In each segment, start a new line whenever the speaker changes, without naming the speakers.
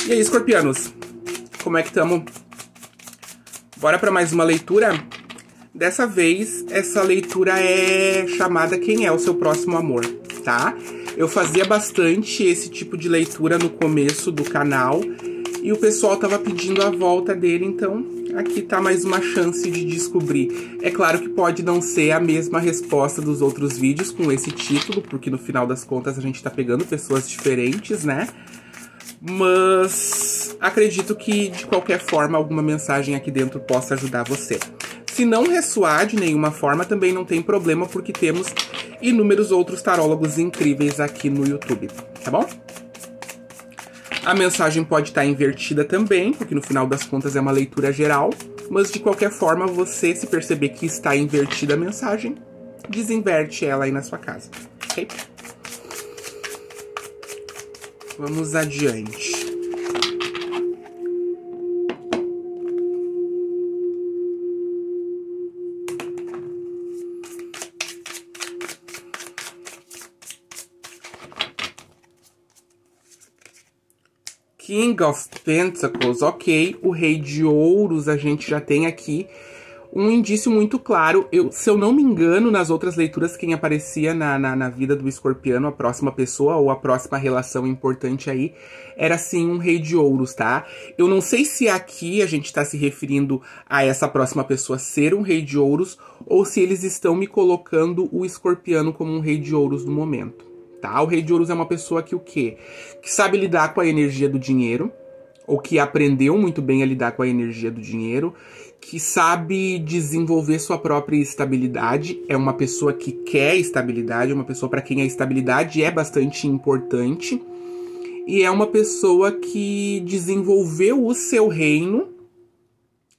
E aí, escorpianos? Como é que estamos? Bora para mais uma leitura? Dessa vez, essa leitura é chamada Quem é o seu próximo amor, tá? Eu fazia bastante esse tipo de leitura no começo do canal e o pessoal tava pedindo a volta dele, então aqui tá mais uma chance de descobrir. É claro que pode não ser a mesma resposta dos outros vídeos com esse título, porque no final das contas a gente tá pegando pessoas diferentes, né? Mas acredito que, de qualquer forma, alguma mensagem aqui dentro possa ajudar você. Se não ressoar de nenhuma forma, também não tem problema, porque temos inúmeros outros tarólogos incríveis aqui no YouTube, tá bom? A mensagem pode estar invertida também, porque no final das contas é uma leitura geral, mas de qualquer forma, você, se perceber que está invertida a mensagem, desinverte ela aí na sua casa, ok? Vamos adiante. King of Pentacles, ok. O Rei de Ouros a gente já tem aqui um indício muito claro. Se eu não me engano, nas outras leituras, quem aparecia na vida do escorpiano, a próxima pessoa ou a próxima relação importante aí, era sim um Rei de Ouros, tá? Eu não sei se aqui a gente tá se referindo a essa próxima pessoa ser um Rei de Ouros, ou se eles estão me colocando o escorpiano como um Rei de Ouros no momento, tá? O Rei de Ouros é uma pessoa que o quê? Que sabe lidar com a energia do dinheiro, ou que aprendeu muito bem a lidar com a energia do dinheiro, que sabe desenvolver sua própria estabilidade, é uma pessoa que quer estabilidade, é uma pessoa para quem a estabilidade é bastante importante, e é uma pessoa que desenvolveu o seu reino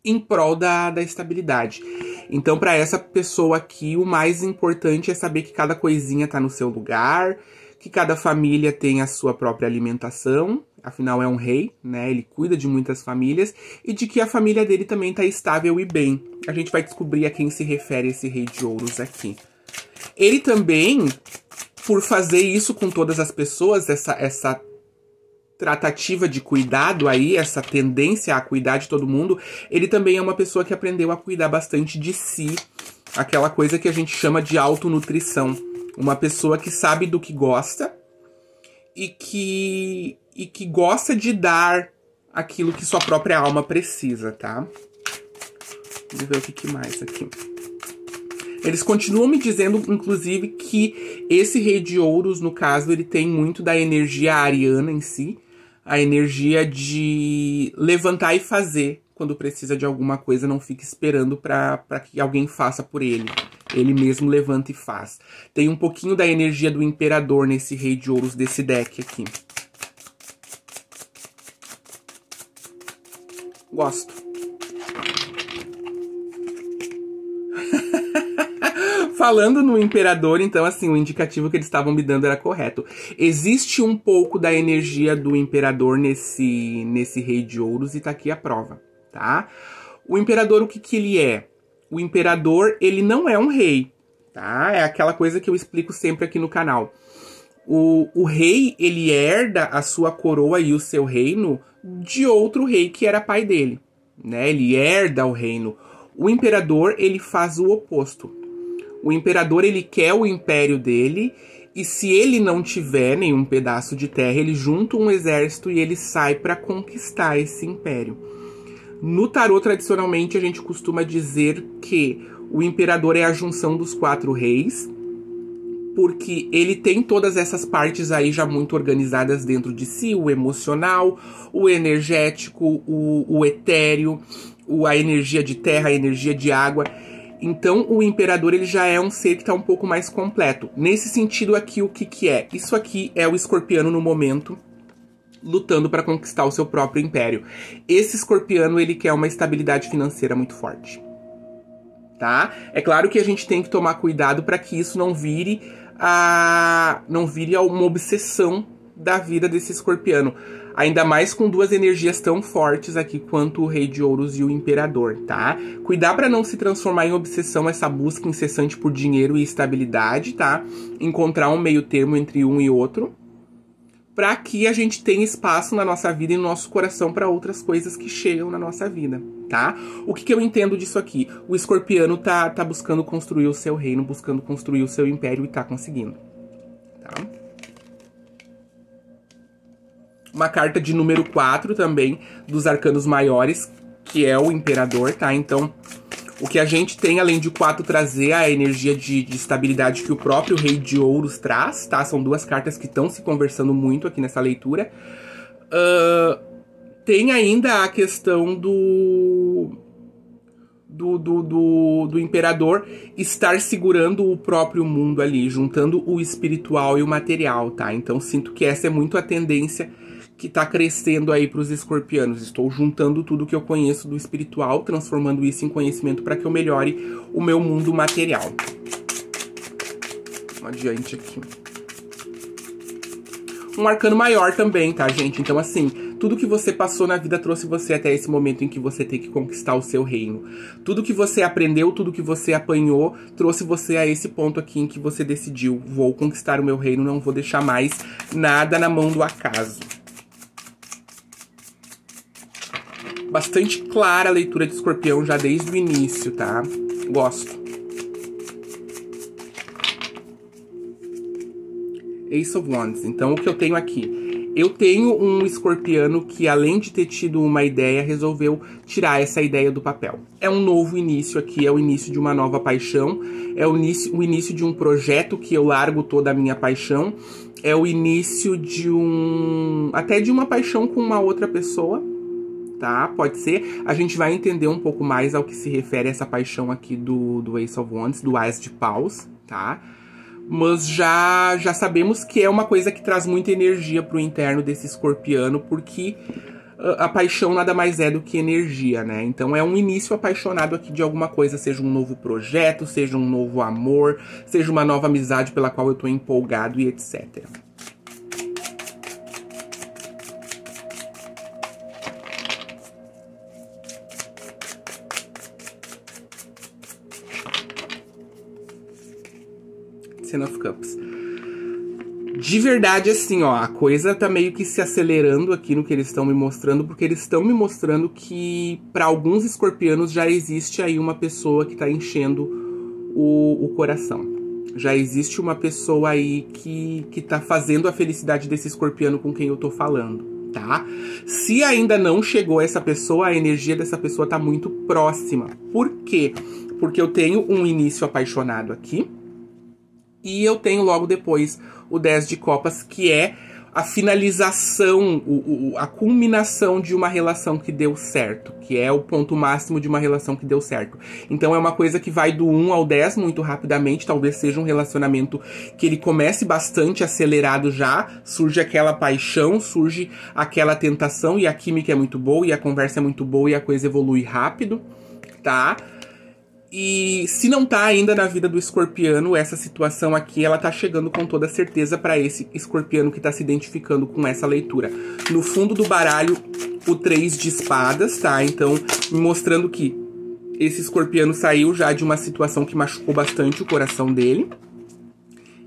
em prol da estabilidade. Então, para essa pessoa aqui, o mais importante é saber que cada coisinha tá no seu lugar, que cada família tem a sua própria alimentação, afinal é um rei, né? Ele cuida de muitas famílias, e de que a família dele também tá estável e bem. A gente vai descobrir a quem se refere esse Rei de Ouros aqui. Ele também, por fazer isso com todas as pessoas, essa tratativa de cuidado aí, essa tendência a cuidar de todo mundo, ele também é uma pessoa que aprendeu a cuidar bastante de si, aquela coisa que a gente chama de autonutrição. Uma pessoa que sabe do que gosta e que gosta de dar aquilo que sua própria alma precisa, tá? Vamos ver o que mais aqui. Eles continuam me dizendo, inclusive, que esse Rei de Ouros, no caso, ele tem muito da energia ariana em si, a energia de levantar e fazer quando precisa de alguma coisa, não fica esperando para que alguém faça por ele. Ele mesmo levanta e faz. Tem um pouquinho da energia do Imperador nesse Rei de Ouros desse deck aqui. Gosto. Falando no Imperador, então, assim, o indicativo que eles estavam me dando era correto. Existe um pouco da energia do Imperador nesse Rei de Ouros e tá aqui a prova, tá? O Imperador, o que ele é? O Imperador, ele não é um rei, tá? É aquela coisa que eu explico sempre aqui no canal. O rei, ele herda a sua coroa e o seu reino de outro rei que era pai dele, né? Ele herda o reino. O Imperador, ele faz o oposto. O Imperador, ele quer o império dele, e se ele não tiver nenhum pedaço de terra, ele junta um exército e ele sai para conquistar esse império. No tarô, tradicionalmente, a gente costuma dizer que o Imperador é a junção dos 4 reis, porque ele tem todas essas partes aí já muito organizadas dentro de si, o emocional, o energético, o etéreo, a energia de terra, a energia de água. Então, o Imperador, ele já é um ser que está um pouco mais completo. Nesse sentido aqui, o que é? Isso aqui é o escorpiano no momento, lutando para conquistar o seu próprio império. Esse escorpiano, ele quer uma estabilidade financeira muito forte, tá? É claro que a gente tem que tomar cuidado para que isso não vire uma obsessão da vida desse escorpiano. Ainda mais com duas energias tão fortes aqui quanto o Rei de Ouros e o Imperador, tá? Cuidar para não se transformar em obsessão essa busca incessante por dinheiro e estabilidade, tá? Encontrar um meio termo entre um e outro. para que a gente tenha espaço na nossa vida e no nosso coração para outras coisas que chegam na nossa vida, tá? O que eu entendo disso aqui? O escorpiano tá buscando construir o seu reino, buscando construir o seu império e tá conseguindo, tá? Uma carta de número 4 também, dos arcanos maiores, que é o imperador, tá? Então, o que a gente tem, além de 4 trazer a energia de estabilidade que o próprio Rei de Ouros traz, tá? São duas cartas que estão se conversando muito aqui nessa leitura. Tem ainda a questão do imperador estar segurando o próprio mundo ali, juntando o espiritual e o material, tá? Então, sinto que essa é muito a tendência que tá crescendo aí pros escorpianos. Estou juntando tudo que eu conheço do espiritual, transformando isso em conhecimento para que eu melhore o meu mundo material. Vamos adiante aqui. Um arcano maior também, tá, gente? Então, assim, tudo que você passou na vida trouxe você até esse momento em que você tem que conquistar o seu reino. Tudo que você aprendeu, tudo que você apanhou, trouxe você a esse ponto aqui em que você decidiu: vou conquistar o meu reino, não vou deixar mais nada na mão do acaso. Bastante clara a leitura de escorpião já desde o início, tá? Gosto. Ace of Wands. Então, o que eu tenho aqui? Eu tenho um escorpiano que, além de ter tido uma ideia, resolveu tirar essa ideia do papel. É um novo início aqui, é o início de uma nova paixão, é o início de um projeto que eu largo toda a minha paixão, é o início de até de uma paixão com uma outra pessoa, tá? Pode ser. A gente vai entender um pouco mais ao que se refere a essa paixão aqui do Ace of Wands, do As de Paus, tá? Mas já sabemos que é uma coisa que traz muita energia pro interno desse escorpiano, porque a paixão nada mais é do que energia, né? Então é um início apaixonado aqui de alguma coisa, seja um novo projeto, seja um novo amor, seja uma nova amizade pela qual eu tô empolgado e etc. Ten of Cups. De verdade, assim, ó, a coisa tá meio que se acelerando aqui no que eles estão me mostrando, porque eles estão me mostrando que para alguns escorpianos já existe aí uma pessoa que tá enchendo o coração. Já existe uma pessoa aí que tá fazendo a felicidade desse escorpiano com quem eu tô falando, tá? Se ainda não chegou essa pessoa, a energia dessa pessoa tá muito próxima. Por quê? Porque eu tenho um início apaixonado aqui, e eu tenho logo depois o 10 de copas, que é a finalização, a culminação de uma relação que deu certo, que é o ponto máximo de uma relação que deu certo. Então é uma coisa que vai do 1 ao 10 muito rapidamente, talvez seja um relacionamento que ele comece bastante acelerado já, surge aquela paixão, surge aquela tentação, e a química é muito boa, e a conversa é muito boa, e a coisa evolui rápido, tá? E se não tá ainda na vida do escorpiano, essa situação aqui, ela tá chegando com toda certeza para esse escorpiano que tá se identificando com essa leitura. No fundo do baralho, o 3 de espadas, tá? Então, me mostrando que esse escorpiano saiu já de uma situação que machucou bastante o coração dele.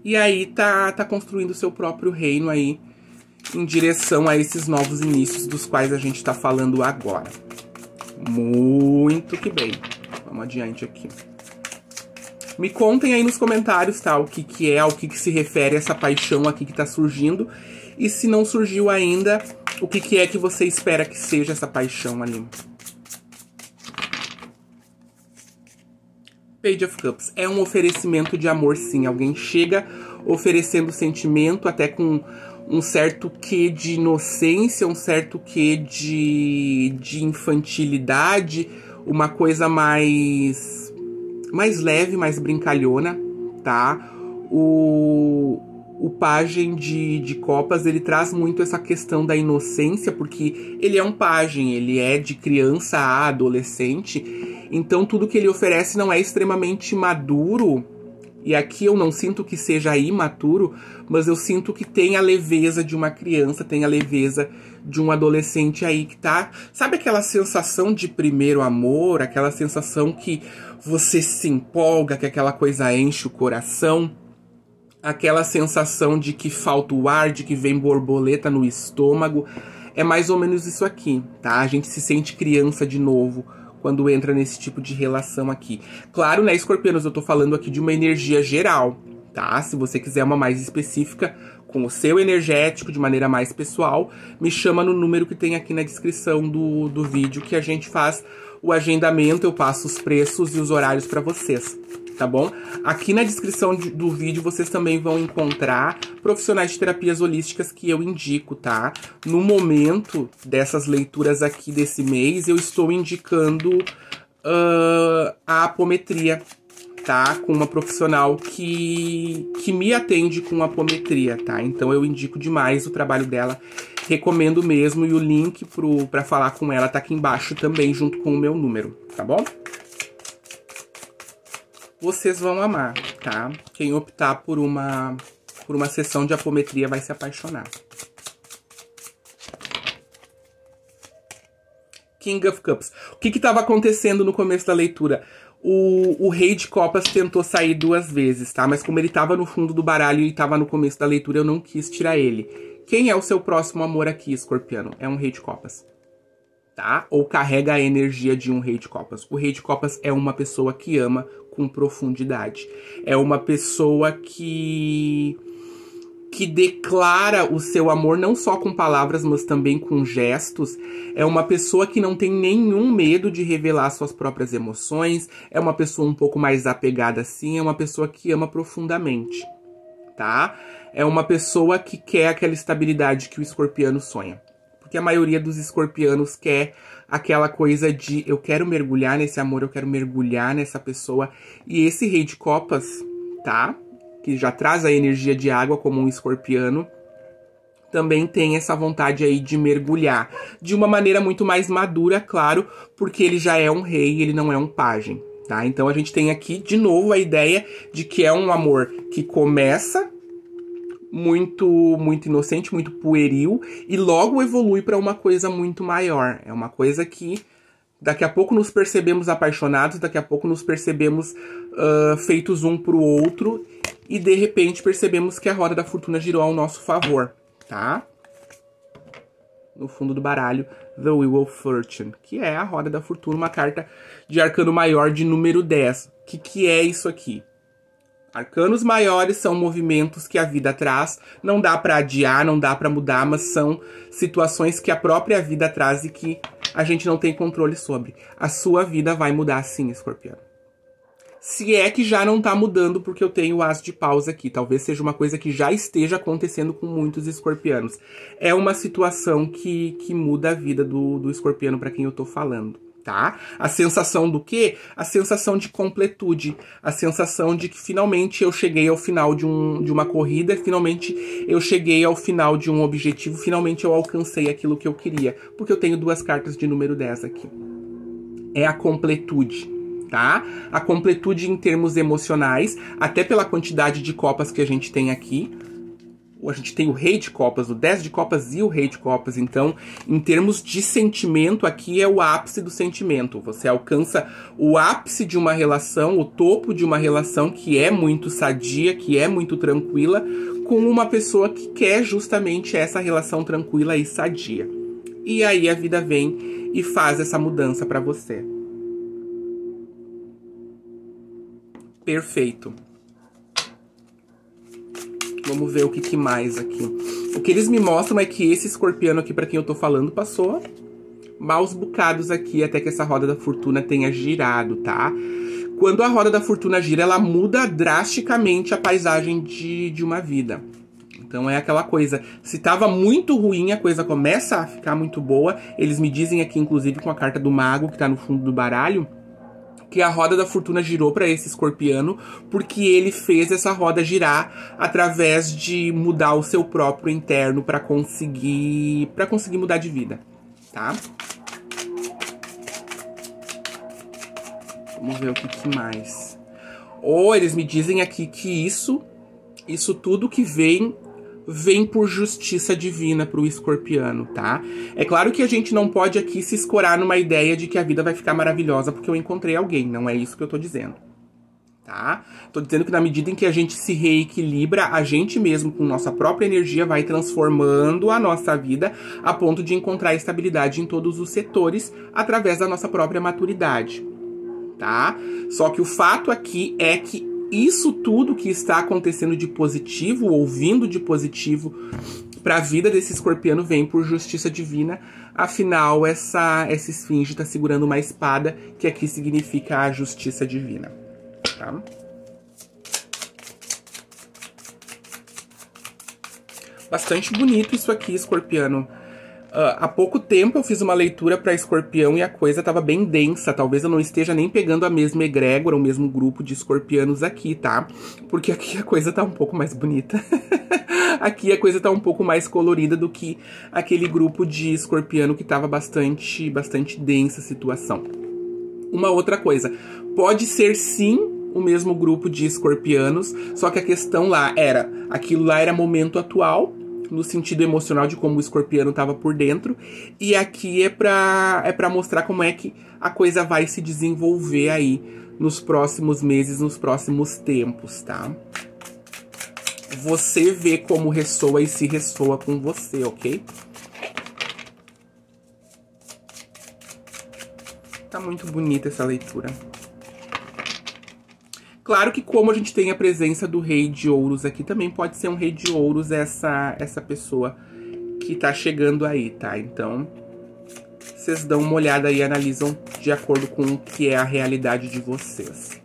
E aí tá construindo seu próprio reino aí, em direção a esses novos inícios dos quais a gente tá falando agora. Muito que bem. Vamos adiante aqui. Me contem aí nos comentários, tá? O que é, ao que se refere essa paixão aqui que tá surgindo. E se não surgiu ainda, o que é que você espera que seja essa paixão ali. Page of Cups. É um oferecimento de amor, sim. Alguém chega oferecendo sentimento, até com um certo quê de inocência, um certo quê de infantilidade, uma coisa mais leve, mais brincalhona, tá? O pajem de copas, ele traz muito essa questão da inocência, porque ele é um pajem, ele é de criança a adolescente, então tudo que ele oferece não é extremamente maduro, e aqui eu não sinto que seja imaturo, mas eu sinto que tem a leveza de uma criança, tem a leveza de um adolescente aí que tá... Sabe aquela sensação de primeiro amor? Aquela sensação que você se empolga, que aquela coisa enche o coração? aquela sensação de que falta o ar, de que vem borboleta no estômago. É mais ou menos isso aqui, tá? A gente se sente criança de novo quando entra nesse tipo de relação aqui. Claro, né, escorpianos, eu tô falando aqui de uma energia geral, tá? Se você quiser uma mais específica, com o seu energético, de maneira mais pessoal, me chama no número que tem aqui na descrição do vídeo, que a gente faz o agendamento, eu passo os preços e os horários pra vocês, tá bom? Aqui na descrição do vídeo vocês também vão encontrar profissionais de terapias holísticas que eu indico, tá? No momento dessas leituras aqui desse mês, eu estou indicando a apometria, tá? Com uma profissional que me atende com apometria, tá? Então eu indico demais o trabalho dela, recomendo mesmo, e o link pra falar com ela tá aqui embaixo também, junto com o meu número, tá bom? Vocês vão amar, tá? Quem optar por uma sessão de apometria vai se apaixonar. King of Cups. O que estava acontecendo no começo da leitura? O Rei de Copas tentou sair 2 vezes, tá? Mas como ele tava no fundo do baralho e tava no começo da leitura, eu não quis tirar ele. Quem é o seu próximo amor aqui, escorpiano? É um Rei de Copas, tá? Ou carrega a energia de um Rei de Copas. O Rei de Copas é uma pessoa que ama com profundidade. É uma pessoa que declara o seu amor não só com palavras, mas também com gestos. É uma pessoa que não tem nenhum medo de revelar suas próprias emoções. É uma pessoa um pouco mais apegada assim. É uma pessoa que ama profundamente, tá? É uma pessoa que quer aquela estabilidade que o escorpiano sonha. Porque a maioria dos escorpianos quer aquela coisa de eu quero mergulhar nesse amor, eu quero mergulhar nessa pessoa. E esse Rei de Copas, tá? Que já traz a energia de água como um escorpiano, também tem essa vontade aí de mergulhar. De uma maneira muito mais madura, claro, porque ele já é um rei, ele não é um pajem, tá? Então a gente tem aqui, de novo, a ideia de que é um amor que começa muito inocente, muito pueril, e logo evolui para uma coisa muito maior. É uma coisa que daqui a pouco nos percebemos apaixonados, daqui a pouco nos percebemos feitos um pro outro, e de repente percebemos que a roda da fortuna girou ao nosso favor, tá? No fundo do baralho, The Wheel of Fortune, que é a roda da fortuna, uma carta de arcano maior de número 10. O que é isso aqui? Arcanos maiores são movimentos que a vida traz, não dá pra adiar, não dá pra mudar, mas são situações que a própria vida traz e que a gente não tem controle sobre. A sua vida vai mudar sim, escorpião. Se é que já não tá mudando, porque eu tenho o As de Paus aqui. Talvez seja uma coisa que já esteja acontecendo com muitos escorpianos. É uma situação que muda a vida do escorpiano para quem eu tô falando, tá? A sensação do quê? A sensação de completude. A sensação de que finalmente eu cheguei ao final de uma corrida, finalmente eu cheguei ao final de um objetivo, finalmente eu alcancei aquilo que eu queria. Porque eu tenho 2 cartas de número 10 aqui. É a completude. Tá? A completude em termos emocionais, até pela quantidade de copas que a gente tem aqui. A gente tem o Rei de Copas, o 10 de Copas e o Rei de Copas. Então, em termos de sentimento, aqui é o ápice do sentimento. Você alcança o ápice de uma relação, o topo de uma relação que é muito sadia, que é muito tranquila, com uma pessoa que quer justamente essa relação tranquila e sadia. E aí a vida vem e faz essa mudança pra você. Perfeito. Vamos ver o que mais aqui. O que eles me mostram é que esse escorpiano aqui, pra quem eu tô falando, passou maus bocados aqui até que essa roda da fortuna tenha girado, tá? Quando a roda da fortuna gira, ela muda drasticamente a paisagem de uma vida. Então é aquela coisa, se tava muito ruim, a coisa começa a ficar muito boa. Eles me dizem aqui, inclusive, com a carta do mago, que tá no fundo do baralho, que a roda da fortuna girou para esse escorpiano porque ele fez essa roda girar através de mudar o seu próprio interno para conseguir mudar de vida, tá? Vamos ver o que mais. Eles me dizem aqui que isso tudo que vem por justiça divina pro escorpiano, tá? É claro que a gente não pode aqui se escorar numa ideia de que a vida vai ficar maravilhosa porque eu encontrei alguém. Não é isso que eu tô dizendo, tá? tá? Tô dizendo que na medida em que a gente se reequilibra, a gente mesmo, com nossa própria energia, vai transformando a nossa vida a ponto de encontrar estabilidade em todos os setores através da nossa própria maturidade, tá? Só que o fato aqui é que isso tudo que está acontecendo de positivo, ou vindo de positivo para a vida desse escorpiano, vem por justiça divina. Afinal, essa esfinge está segurando uma espada, que aqui significa a justiça divina, tá? Bastante bonito isso aqui, escorpiano. Há pouco tempo eu fiz uma leitura para escorpião e a coisa estava bem densa. Talvez eu não esteja nem pegando a mesma egrégora, o mesmo grupo de escorpianos aqui, tá? Porque aqui a coisa tá um pouco mais bonita. Aqui a coisa tá um pouco mais colorida do que aquele grupo de escorpiano que tava bastante densa a situação. Uma outra coisa, pode ser sim o mesmo grupo de escorpianos, só que a questão lá era, aquilo lá era momento atual, no sentido emocional de como o escorpiano estava por dentro, e aqui é pra mostrar como é que a coisa vai se desenvolver aí nos próximos meses, nos próximos tempos, tá? Você vê como ressoa e se ressoa com você, ok? Tá muito bonita essa leitura. Claro que como a gente tem a presença do Rei de Ouros aqui, também pode ser um Rei de Ouros essa pessoa que tá chegando aí, tá? Então, vocês dão uma olhada aí e analisam de acordo com o que é a realidade de vocês.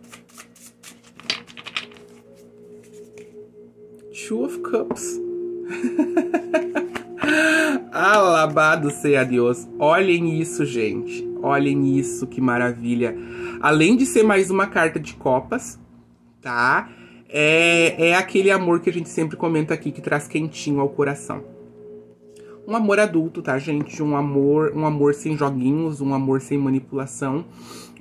Two of Cups. Alabado seja Deus. Olhem isso, gente. Olhem isso, que maravilha. Além de ser mais uma carta de copas, tá? É aquele amor que a gente sempre comenta aqui, que traz quentinho ao coração. Um amor adulto, tá, gente? Um amor sem joguinhos, um amor sem manipulação.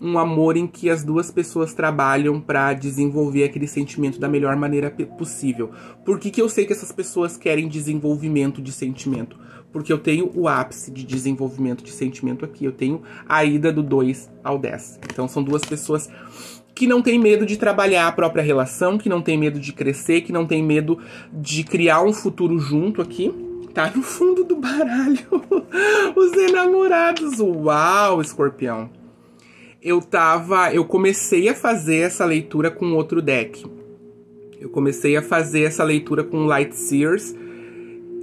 Um amor em que as duas pessoas trabalham pra desenvolver aquele sentimento da melhor maneira possível. Por que eu sei que essas pessoas querem desenvolvimento de sentimento? Porque eu tenho o ápice de desenvolvimento de sentimento aqui. Eu tenho a ida do 2 ao 10. Então são duas pessoas que não têm medo de trabalhar a própria relação, que não têm medo de crescer, que não têm medo de criar um futuro junto aqui. Tá no fundo do baralho. Os enamorados. Uau, escorpião. Eu comecei a fazer essa leitura com outro deck. Eu comecei a fazer essa leitura com Light Seers.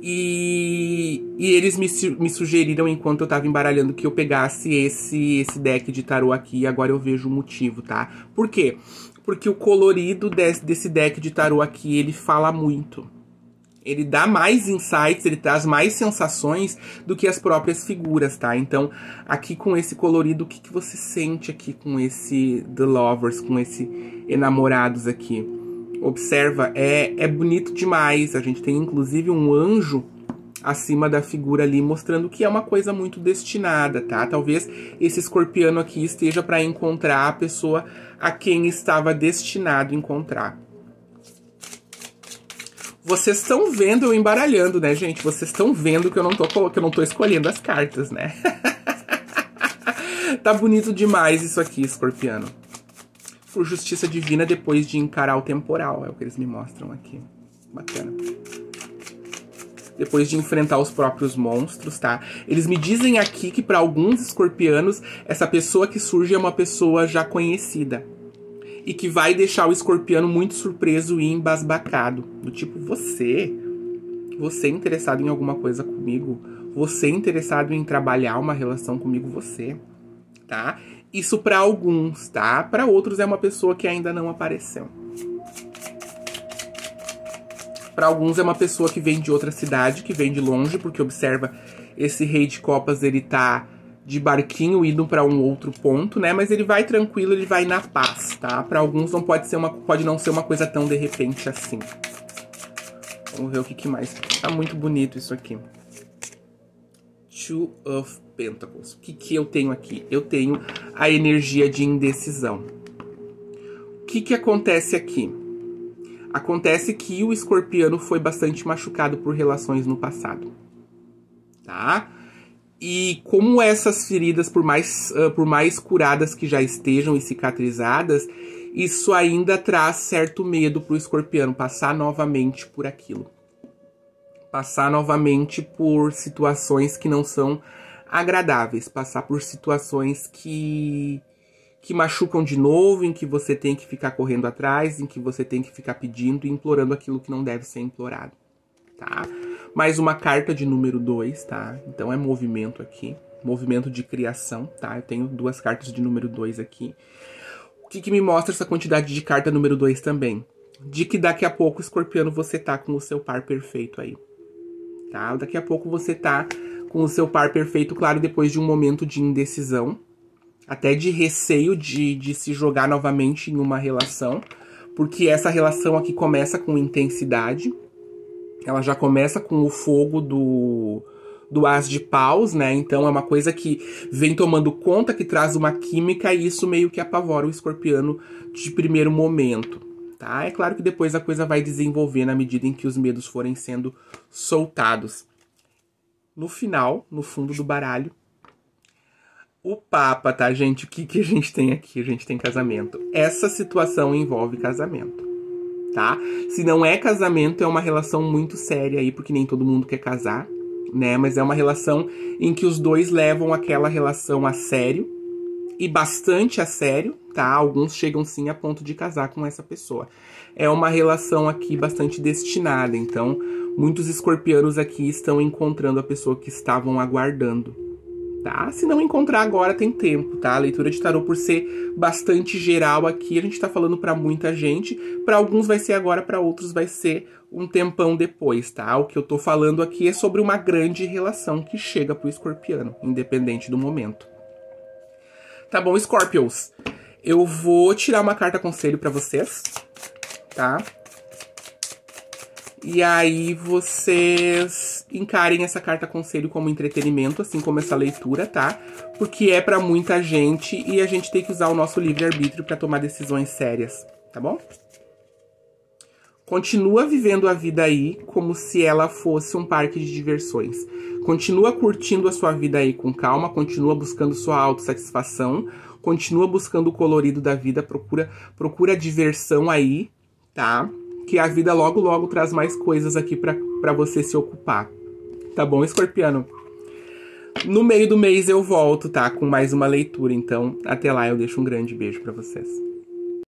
E eles me sugeriram, enquanto eu tava embaralhando, que eu pegasse esse deck de tarô aqui. E agora eu vejo o motivo, tá? Por quê? Porque o colorido desse deck de tarô aqui, ele fala muito. Ele dá mais insights, ele traz mais sensações do que as próprias figuras, tá? Então, aqui com esse colorido, o que você sente aqui com esse The Lovers, com esse Enamorados aqui? Observa, é bonito demais. A gente tem, inclusive, um anjo acima da figura ali, mostrando que é uma coisa muito destinada, tá? Talvez esse escorpiano aqui esteja para encontrar a pessoa a quem estava destinado a encontrar. Vocês estão vendo eu embaralhando, né, gente? Vocês estão vendo que eu não tô escolhendo as cartas, né? Tá bonito demais isso aqui, escorpiano. Por justiça divina, depois de encarar o temporal. É o que eles me mostram aqui. Bacana. Depois de enfrentar os próprios monstros, tá? Eles me dizem aqui que para alguns escorpianos, essa pessoa que surge é uma pessoa já conhecida. E que vai deixar o escorpiano muito surpreso e embasbacado. Do tipo, você interessado em alguma coisa comigo? Você interessado em trabalhar uma relação comigo? Você, tá? Isso pra alguns, tá? Pra outros é uma pessoa que ainda não apareceu. Pra alguns é uma pessoa que vem de outra cidade, que vem de longe, porque observa, esse Rei de Copas, ele tá de barquinho indo pra um outro ponto, né? Mas ele vai tranquilo, ele vai na paz, tá? Pra alguns não pode não ser uma coisa tão de repente assim. Vamos ver o que mais. Tá muito bonito isso aqui. Two of Pentacles. O que eu tenho aqui? Eu tenho a energia de indecisão. O que acontece aqui? Acontece que o escorpiano foi bastante machucado por relações no passado, tá? E como essas feridas, por mais curadas que já estejam e cicatrizadas, isso ainda traz certo medo pro escorpiano, passar novamente por aquilo. Passar novamente por situações que não são agradáveis, passar por situações que machucam de novo, em que você tem que ficar correndo atrás, em que você tem que ficar pedindo e implorando aquilo que não deve ser implorado, tá? Mais uma carta de número 2, tá? Então é movimento aqui, movimento de criação, tá? Eu tenho 2 cartas de número 2 aqui. O que me mostra essa quantidade de carta número 2 também? De que daqui a pouco, escorpiano, você tá com o seu par perfeito aí, tá? Daqui a pouco você tá com o seu par perfeito, claro, depois de um momento de indecisão, até de receio de se jogar novamente em uma relação, porque essa relação aqui começa com intensidade, ela já começa com o fogo do As de Paus, né? Então é uma coisa que vem tomando conta, que traz uma química, e isso meio que apavora o escorpiano de primeiro momento, tá? É claro que depois a coisa vai desenvolver na medida em que os medos forem sendo soltados. No final, no fundo do baralho, o Papa, tá, gente? O que a gente tem aqui? A gente tem casamento. Essa situação envolve casamento, tá? Se não é casamento, é uma relação muito séria aí, porque nem todo mundo quer casar, né? Mas é uma relação em que os dois levam aquela relação a sério, e bastante a sério, tá? Alguns chegam sim a ponto de casar com essa pessoa. É uma relação aqui bastante destinada, então muitos escorpianos aqui estão encontrando a pessoa que estavam aguardando, tá? Se não encontrar agora, tem tempo, tá? A leitura de tarô, por ser bastante geral aqui, a gente tá falando pra muita gente. Pra alguns vai ser agora, pra outros vai ser um tempão depois, tá? O que eu tô falando aqui é sobre uma grande relação que chega pro escorpiano, independente do momento. Tá bom, Scorpios? Eu vou tirar uma carta conselho pra vocês, tá? E aí vocês encarem essa carta conselho como entretenimento, assim como essa leitura, tá? Porque é pra muita gente e a gente tem que usar o nosso livre-arbítrio pra tomar decisões sérias, tá bom? Continua vivendo a vida aí como se ela fosse um parque de diversões. Continua curtindo a sua vida aí com calma, continua buscando sua autossatisfação, continua buscando o colorido da vida, procura diversão aí, tá? Que a vida logo, logo traz mais coisas aqui pra você se ocupar. Tá bom, escorpiano? No meio do mês eu volto, tá? Com mais uma leitura. Então, até lá eu deixo um grande beijo pra vocês.